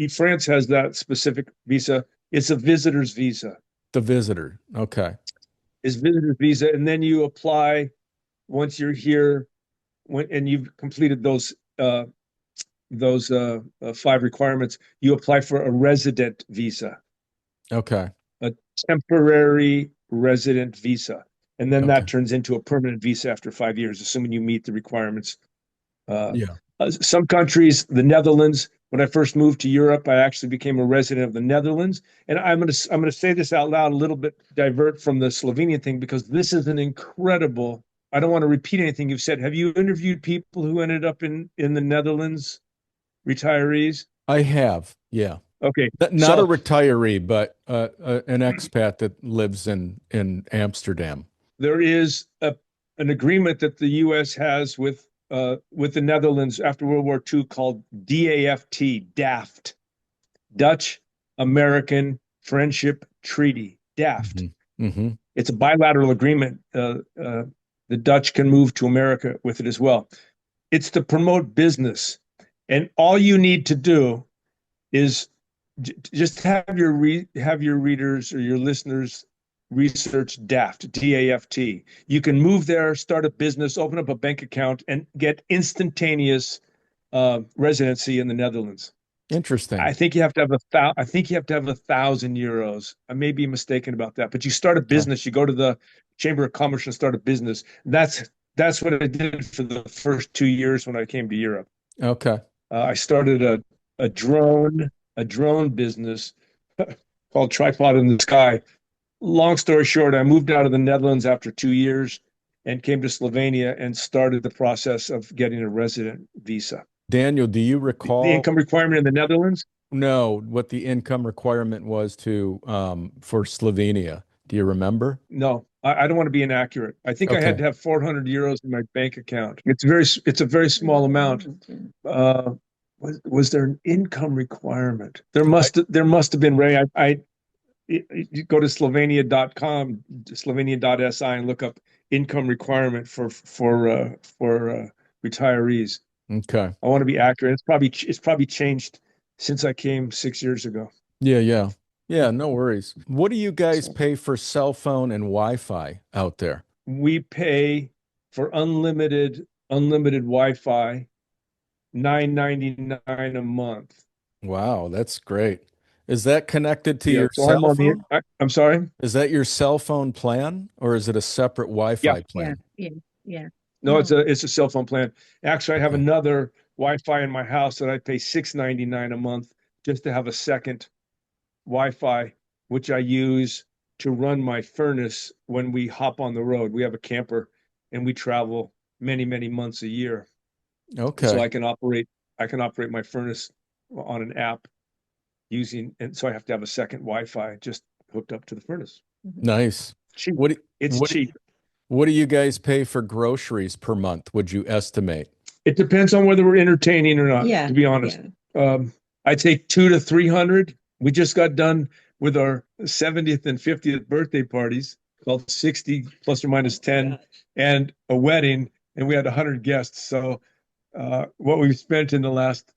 France has that specific visa. It's a visitor's visa. The visitor. Okay. It's visitor's visa, and then you apply once you're here, and you've completed those five requirements. You apply for a resident visa, Okay. a temporary resident visa, and then Okay. that turns into a permanent visa after 5 years, assuming you meet the requirements. Uh, Yeah. some countries, the Netherlands. When I first moved to Europe, I actually became a resident of the Netherlands, and I'm gonna say this out loud, a little bit divert from the Slovenian thing because this is an incredible. I don't want to repeat anything you've said. Have you interviewed people who ended up in the Netherlands, retirees? I have. Yeah. Okay, Not a so retiree, but an expat that lives in Amsterdam. there is an agreement that the U.S. has with the Netherlands after World War II called DAFT, Dutch American Friendship Treaty, DAFT. Mm-hmm. Mm-hmm. It's a bilateral agreement. The Dutch can move to America with it as well. It's to promote business, and all you need to do is just have your readers or your listeners research DAFT, DAFT. You can move there, start a business, open up a bank account, and get instantaneous residency in the Netherlands. I Interesting. think you have to have I think you have to have 1,000 euros. I may be mistaken about that, but you start a Okay. business. You go to the Chamber of Commerce and start a business. That's what I did for the first 2 years when I came to Europe. Okay. I started a drone business called Tripod in the Sky. Long story short, I moved out of the Netherlands after 2 years and came to Slovenia and started the process of getting a resident visa. Daniel, do you The recall? income requirement in the Netherlands. No, what the income requirement was to for Slovenia. Do you remember? No, I don't want to be inaccurate. I think I had Okay. to have 400 euros in my bank account. It's a very small amount. Uh, was there an income requirement? I, There must have been, Ray. You go to Slovenia.com, Slovenia.si, and look up income requirement for retirees. okay. I want to be accurate. It's probably changed since I came 6 years ago. Yeah, yeah. Yeah, no worries. What do you guys So pay for cell phone and Wi-Fi out there? we pay for unlimited Wi-Fi, 9.99 a month. Wow, that's great. Is that connected to Yeah, your so I'm cell on the. phone? I'm sorry. Is that your cell phone plan or is it a separate Yeah, Wi-Fi Yeah, plan? yeah, yeah. no, No. it's a cell phone plan. Actually, I have Okay. another Wi-Fi in my house that I pay 6.99 a month just to have a second Wi-Fi, which I use to run my furnace when we hop on the road. We have a camper and we travel many months a year, so Okay. I can operate I can operate my furnace on an app and so I have to have a second Wi-Fi just hooked up to the furnace. Nice. Cheap. What do, It's what do, cheap. what do you guys pay for groceries per month, would you estimate? It depends on whether we're entertaining or not, Yeah, to be honest. yeah. I'd say 200 to 300. We just got done with our 70th and 50th birthday parties, called 60 plus or minus 10, Gosh. and a wedding, and we had 100 guests. So what we've spent in the last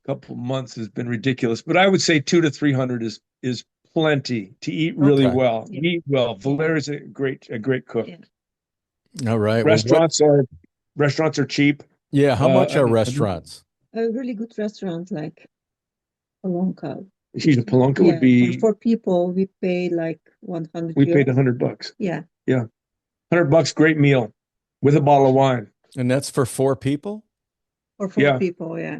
couple months has been ridiculous. But I would say 200 to 300 is plenty to eat really Okay. well. Yeah. Eat well. Yeah. Valeria's a great cook. Yeah. All right. Well, Restaurants are cheap. yeah, how much are Uh, restaurants? A really good restaurant like Polonka. She's a Polonka Yeah, would be. for people we pay like 100 We paid euros. $100. Yeah, Yeah, $100, great meal with a bottle of wine. And that's for 4 people? or four Yeah. people, yeah.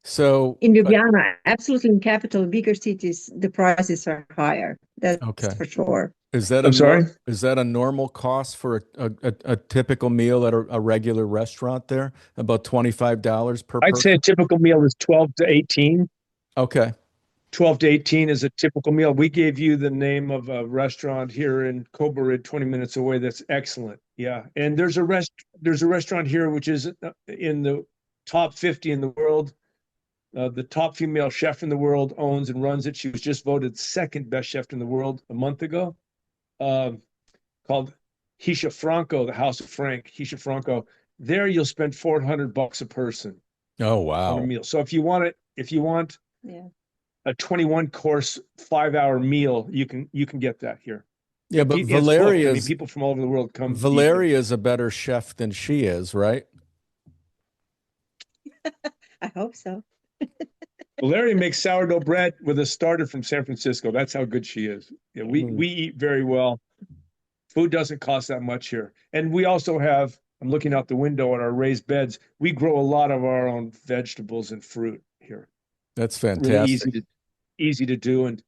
So, In Ljubljana, absolutely in capital, bigger cities, the prices are higher. That's okay. for sure. Is that I'm sorry? is that a normal cost for a typical meal at a regular restaurant there? About $25 per I'd say a person? typical meal is 12 to 18. Okay. 12 to 18 is a typical meal. We gave you the name of a restaurant here in Kobarid, 20 minutes away. That's excellent. Yeah. And there's a restaurant here which is in the top 50 in the world. The top female chef in the world owns and runs it. She was just voted second best chef in the world a month ago. Called Hisha Franco, the House of Frank. Hisha Franco. There you'll spend $400 a person Oh, on a wow. meal. So if you want Yeah. a 21 course 5 hour meal, you can get that here. Yeah, but It's booked. I mean, Valeria's people from all over the world come eat there. Valeria's a better chef than she is, right? I hope so. Valeria makes sourdough bread with a starter from San Francisco. That's how good she is. Yeah, we eat very well. Food doesn't cost that much here. And we also have, I'm looking out the window at our raised beds. We grow a lot of our own vegetables and fruit here. That's Really fantastic. easy to do. And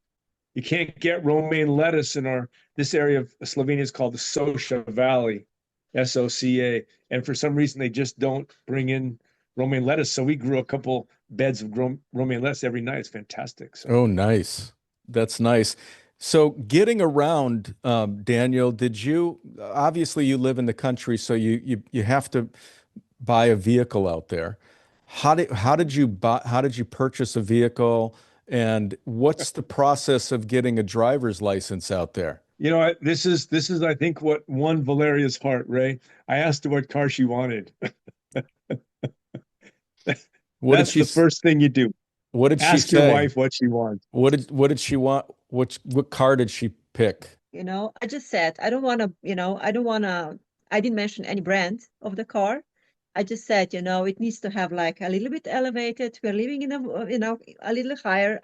you can't get romaine lettuce in this area of Slovenia is called the Socha Valley, SOCA. And for some reason, they just don't bring in romaine lettuce. So we grew a couple beds of romaine lettuce every night. It's fantastic. So Oh, nice. That's nice. So getting around, Daniel, obviously you live in the country, so you have to buy a vehicle out there. How did you purchase a vehicle, and what's the process of getting a driver's license out there? this is I think what won Valeria's heart, Ray. I asked her what car she wanted. What did That's she the first thing you do. what did she Ask your say? wife what she wants. What did she want? What car did she pick? I just said I don't want to, I didn't mention any brand of the car. I just said, it needs to have like a little bit elevated. We're living in a little higher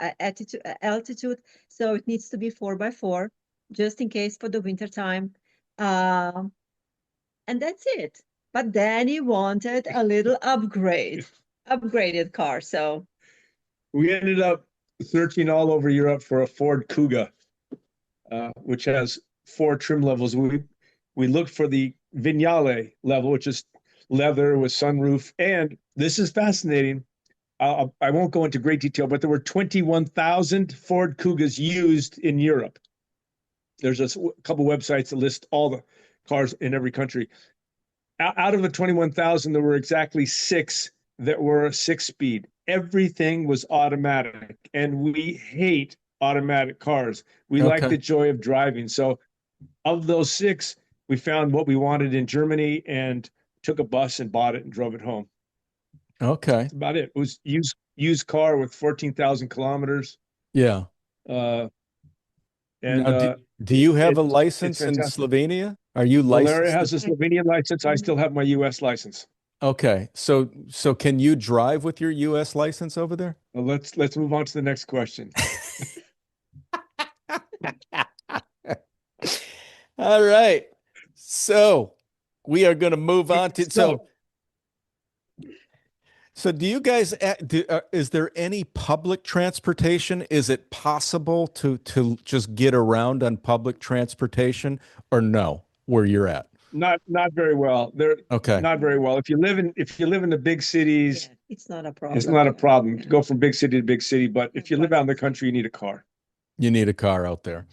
altitude, so it needs to be 4x4, just in case for the winter time. And that's it. But Danny wanted a little upgraded car. So We ended up searching all over Europe for a Ford Kuga, which has 4 trim levels. We looked for the Vignale level, which is leather with sunroof. And this is fascinating. I won't go into great detail, but there were 21,000 Ford Kugas used in Europe. There's a couple websites that list all the cars in every country. Out of the 21,000, there were exactly 6 that were 6-speed. Everything was automatic, and we hate automatic cars. We like the Okay. joy of driving. So of those 6, we found what we wanted in Germany and took a bus and bought it and drove it home. Okay. That's about it. It was used car with 14,000 kilometers. Yeah. Uh, and Now, do you have a it's license in fantastic. Slovenia? Are you Valeria licensed? has a Slovenian license. I still have my US license. Okay. So can you drive with your US license over there? Well, let's move on to the next question. All right. So we are going to move on to so do you guys is there any public transportation? Is it possible to just get around on public transportation or no, where you're at? Not very well. They're Okay. not very well. If you live in the big cities, Yeah, it's not a it's problem not a here. problem to Yeah. go from big city to big city. But Yeah, if you live but out in the country, you need a car. You need a car out there.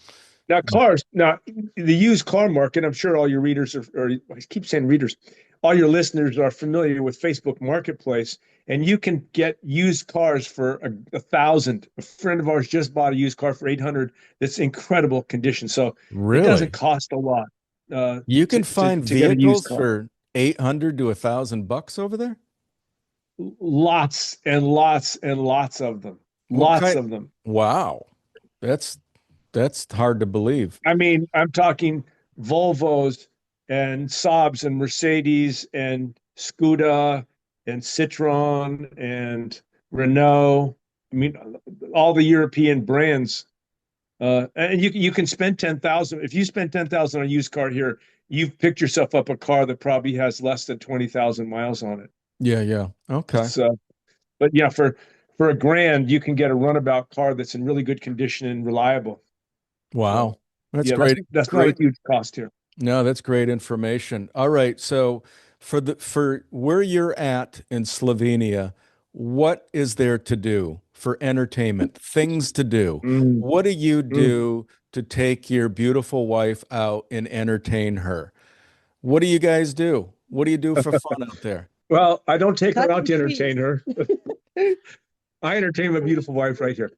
Now the used car market, I'm sure all your readers are, or I keep saying readers, all your listeners are familiar with Facebook Marketplace, and you can get used cars for a thousand. A friend of ours just bought a used car for 800. That's incredible condition. So it doesn't Really? cost a lot You can find to get a used vehicles car. for 800 to 1,000 bucks over there? Lots and lots and lots of them. What Lots kind? of them. Wow. That's that's hard to believe. I mean, I'm talking Volvos and Saabs and Mercedes and Skoda and Citroen and Renault. I mean, all the European brands. And you can spend 10,000. If you spend 10,000 on a used car here, you've picked yourself up a car that probably has less than 20,000 miles on it. Yeah, yeah. Okay. It's but yeah, for a grand, you can get a runabout car that's in really good condition and reliable. So Wow. That's yeah, that's great. that's not a Great. huge cost here. No, that's great information. All right. So for where you're at in Slovenia, what is there to do for entertainment? Things to do. Mm, What do you mm. do to take your beautiful wife out and entertain her? What do you guys do? What do you do for fun out there? Well, I don't take her out Cutting to trees. entertain her. I entertain my beautiful wife right here.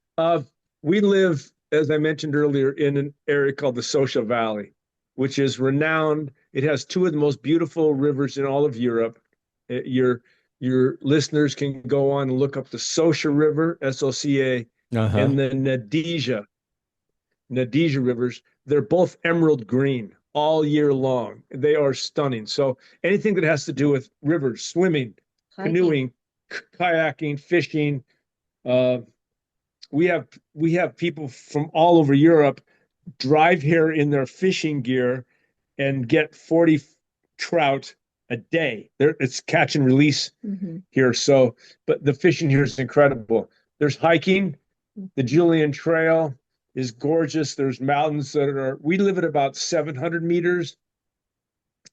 We live, as I mentioned earlier, in an area called the Social Valley, which is renowned. It has two of the most beautiful rivers in all of Europe. Your listeners can go on and look up the Socia River, Soca, Uh-huh. and the Nadija rivers. They're both emerald green all year long. They are stunning. So anything that has to do with rivers, swimming, Hiking. canoeing, kayaking, fishing, uh, we have people from all over Europe drive here in their fishing gear and get 40 trout a day. It's catch and release here. So, but the fishing here is incredible. There's hiking. The Julian Trail is gorgeous. There's mountains that are, we live at about 700 meters,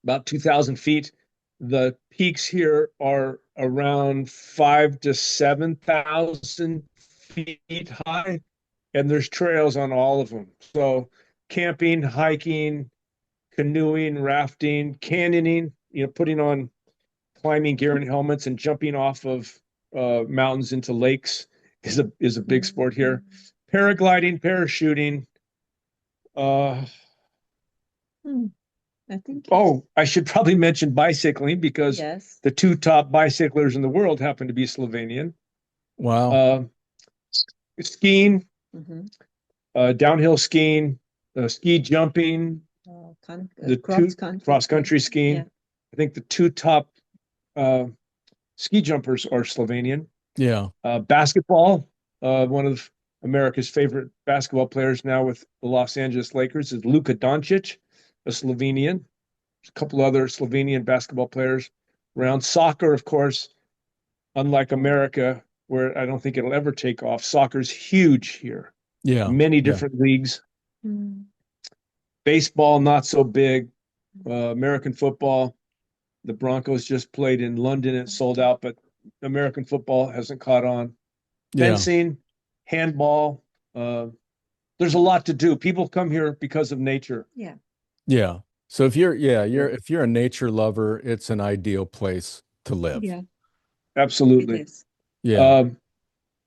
about 2,000 feet. The peaks here are around 5 to 7,000 feet high, and there's trails on all of them. So, camping, hiking, canoeing, rafting, canyoning, putting on climbing gear and helmets and jumping off of mountains into lakes is a big sport here. Paragliding, parachuting. Uh, I think oh, I should probably mention bicycling because yes. the two top bicyclers in the world happen to be Slovenian. Wow. Uh, skiing, downhill skiing, ski jumping, the cross country skiing. Yeah. I think the two top ski jumpers are Slovenian. Yeah. Basketball, one of America's favorite basketball players now with the Los Angeles Lakers is Luka Doncic, a Slovenian. There's a couple other Slovenian basketball players around. Soccer, of course, unlike America, where I don't think it'll ever take off. Soccer's huge here. Yeah. Many Yeah. different leagues. Baseball, not so big. American football. The Broncos just played in London. It sold out, but American football hasn't caught on. Yeah. Fencing, handball. There's a lot to do. People come here because of nature. Yeah. Yeah. So if you're a nature lover, it's an ideal place to live. Yeah. Absolutely. It is. Yeah.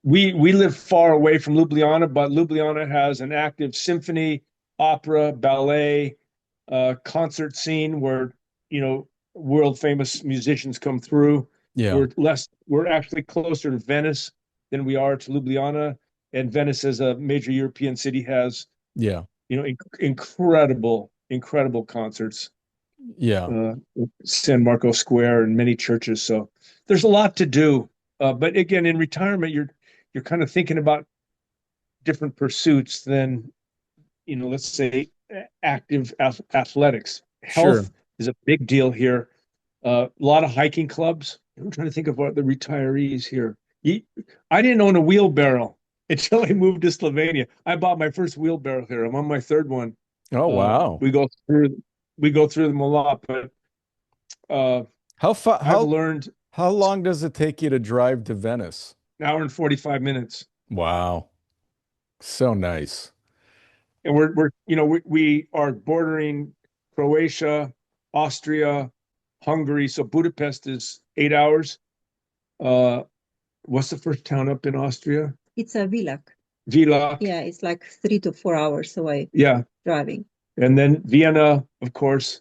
We live far away from Ljubljana, but Ljubljana has an active symphony, opera, ballet, concert scene where world famous musicians come through. Yeah. We're actually closer to Venice than we are to Ljubljana, and Venice as a major European city has Yeah. incredible concerts. Yeah. San Marco Square and many churches. So there's a lot to do. But again, in retirement, you're kind of thinking about different pursuits than let's say active athletics. Health Sure. is a big deal here. A lot of hiking clubs. I'm trying to think of what the retirees here. I didn't own a wheelbarrow until I moved to Slovenia. I bought my first wheelbarrow here. I'm on my third one. Oh, wow. We go through we go through them a lot, but How far, I've learned how long does it take you to drive to Venice? an hour and 45 minutes. Wow. So nice. And we're we are bordering Croatia, Austria, Hungary. So Budapest is 8 hours. Uh, what's the first town up in Austria? It's a Villach. Villach. Yeah, it's like 3 to 4 hours away Yeah. driving. And then Vienna, of course.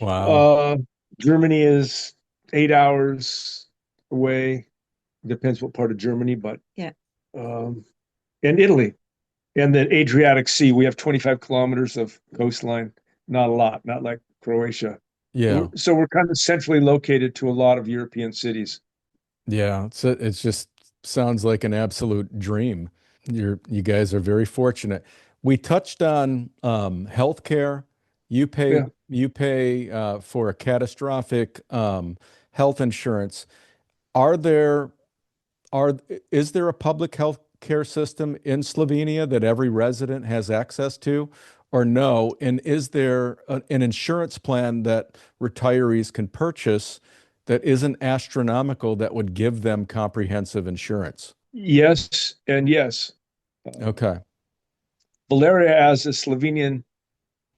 Wow. Uh, Germany is 8 hours away. Depends what part of Germany, but Yeah. um, and Italy. And then Adriatic Sea, we have 25 kilometers of coastline. Not a lot, not like Croatia. Yeah. So we're kind of centrally located to a lot of European cities. Yeah. It's just sounds like an absolute dream. You guys are very fortunate. We touched on healthcare. Yeah. You pay for a catastrophic health insurance. Are there are is there a public health care system in Slovenia that every resident has access to, or no? And is there an insurance plan that retirees can purchase that isn't astronomical that would give them comprehensive insurance? Yes, and yes. Uh, Okay. Valeria, as a Slovenian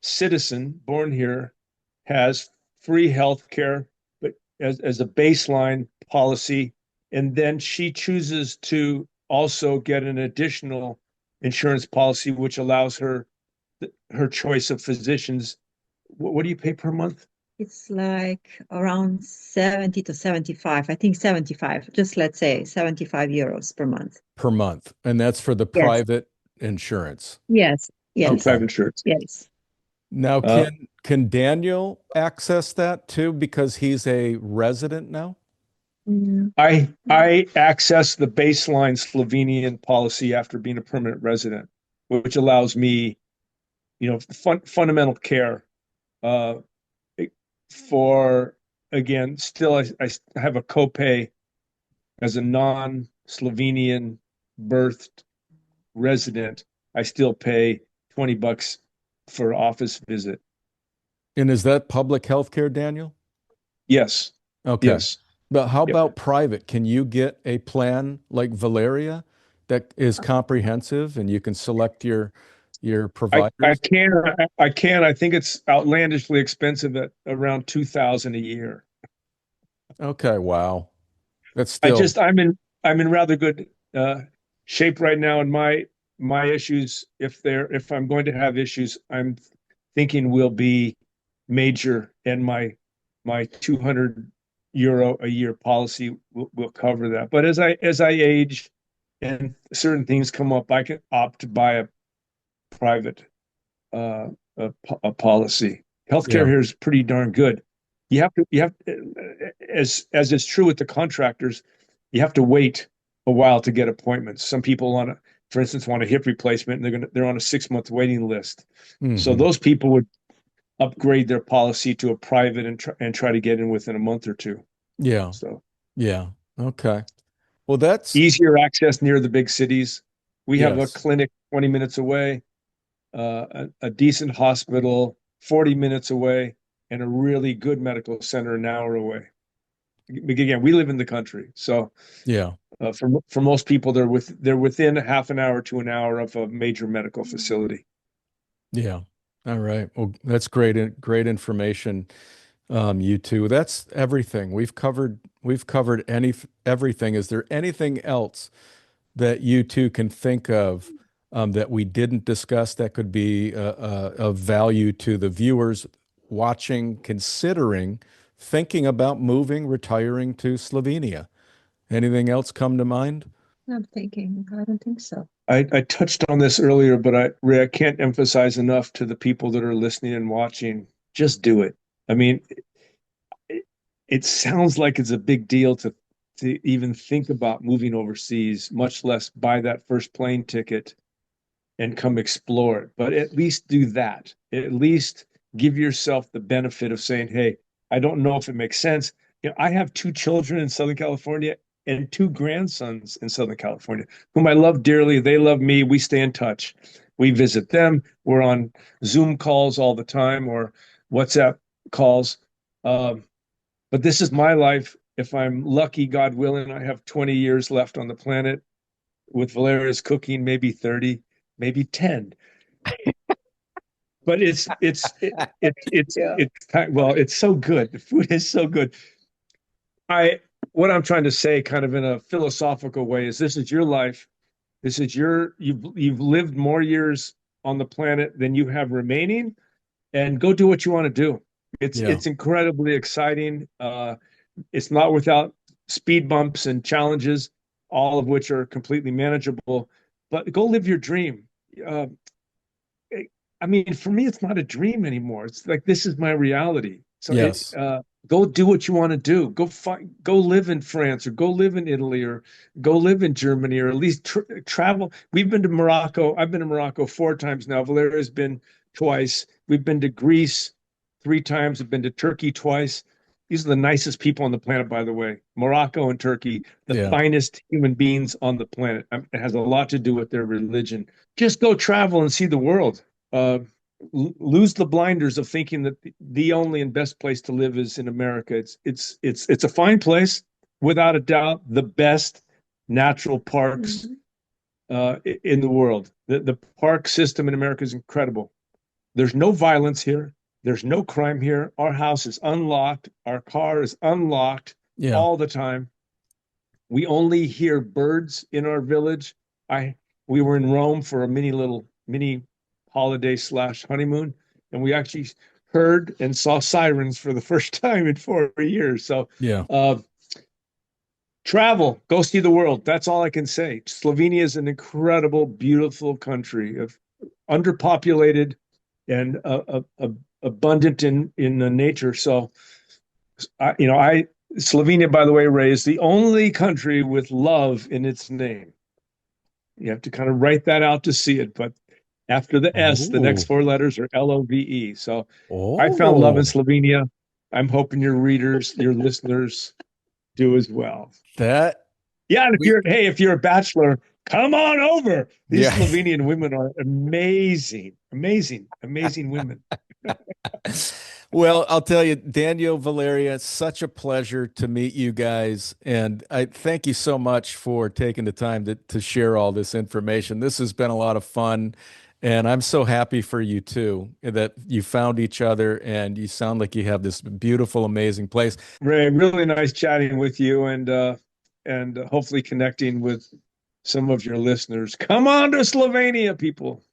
citizen born here, has free health care, but as a baseline policy. And then she chooses to also get an additional insurance policy, which allows her choice of physicians. What do you pay per month? It's like around 70 to 75. I think 75. Just let's say 75 euros per month. Per month. And that's for the Yes. private insurance. Yes. For Yes. Okay. private insurance. Yes. Now, Uh, can Daniel access that too because he's a resident now? Mm. I access the baseline Slovenian policy after being a permanent resident, which allows me, fundamental care uh, for, again, still I have a copay as a non-Slovenian birthed resident. I still pay $20 for office visit. And is that public health care, Daniel? Yes, Okay. yes. But how Yep. about private? Can you get a plan like Valeria that is comprehensive and you can select your I providers? can I can. I think it's outlandishly expensive at around 2,000 a year. Okay, wow. That's I still, just I'm in rather good shape right now, and my issues, if I'm going to have issues, I'm thinking will be major, and my 200 euro a year policy will cover that. But as I age and certain things come up, I can opt to buy a private uh, a policy. Healthcare yeah. here is pretty darn good. You have as is true with the contractors, you have to wait a while to get appointments. Some people want to, for instance, want a hip replacement, and they're on a 6 month waiting list. So Hmm. those people would upgrade their policy to a private and try to get in within a month or two. Yeah. So Yeah. Okay. Well, that's easier access near the big cities. We have a yes. clinic 20 minutes away, a decent hospital 40 minutes away, and a really good medical center an hour away. Again, we live in the country, so Yeah. for most people, they're within half an hour to an hour of a major medical facility. Yeah. All right. Well, that's great information. You two. That's everything. We've covered everything. Is there anything else that you two can think of that we didn't discuss that could be of value to the viewers watching, considering thinking about moving, retiring to Slovenia? Anything else come to mind? I'm thinking, I don't think so. I touched on this earlier, but Ray, I can't emphasize enough to the people that are listening and watching. Just do it. I mean, it sounds like it's a big deal to even think about moving overseas, much less buy that first plane ticket and come explore it. But at least do that. At least give yourself the benefit of saying, "Hey, I don't know if it makes sense." I have two children in Southern California and two grandsons in Southern California, whom I love dearly. They love me. We stay in touch. We visit them. We're on Zoom calls all the time or WhatsApp calls. Um, but this is my life. If I'm lucky, God willing, I have 20 years left on the planet. With Valeria's cooking, maybe 30, maybe 10. But Yeah. it's so good. The food is so good. I what I'm trying to say, kind of in a philosophical way, is this is your life. This is you've lived more years on the planet than you have remaining, and go do what you want to do. Yeah. It's incredibly exciting. It's not without speed bumps and challenges, all of which are completely manageable. But go live your dream. Uh, I mean, for me, it's not a dream anymore. It's like this is my reality. So Yes. go do what you want to do. Go live in France or go live in Italy or go live in Germany or at least travel. We've been to Morocco. I've been to Morocco 4 times now. Valeria's been twice. We've been to Greece 3 times. We've been to Turkey twice. These are the nicest people on the planet, by the way. Morocco and Turkey, the Yeah. finest human beings on the planet. It has a lot to do with their religion. Just go travel and see the world. Uh, Lose the blinders of thinking that the only and best place to live is in America. It's a fine place, without a doubt, the best natural parks Mhm. in the world. The park system in America is incredible. There's no violence here. There's no crime here. Our house is unlocked. Our car is unlocked Yeah. all the time. We only hear birds in our village. I We were in Rome for a mini holiday slash honeymoon, and we actually heard and saw sirens for the first time in 4 years. So Yeah. uh, travel, go see the world. That's all I can say. Slovenia is an incredible, beautiful country of underpopulated and abundant in nature. So I Slovenia, by the way, Ray, is the only country with love in its name. You have to kind of write that out to see it, but after the S, the next Oh. 4 letters are LOVE. So I found love in Oh. Slovenia. I'm hoping your readers, your listeners do as well. That Yeah, and we if you're a bachelor, come on over. These yeah. Slovenian women are amazing, amazing, amazing women. Well, I'll tell you, Daniel, Valeria, it's such a pleasure to meet you guys. And I thank you so much for taking the time to share all this information. This has been a lot of fun. And I'm so happy for you too, that you found each other and you sound like you have this beautiful, amazing place. Ray, really nice chatting with you and hopefully connecting with some of your listeners. Come on to Slovenia, people.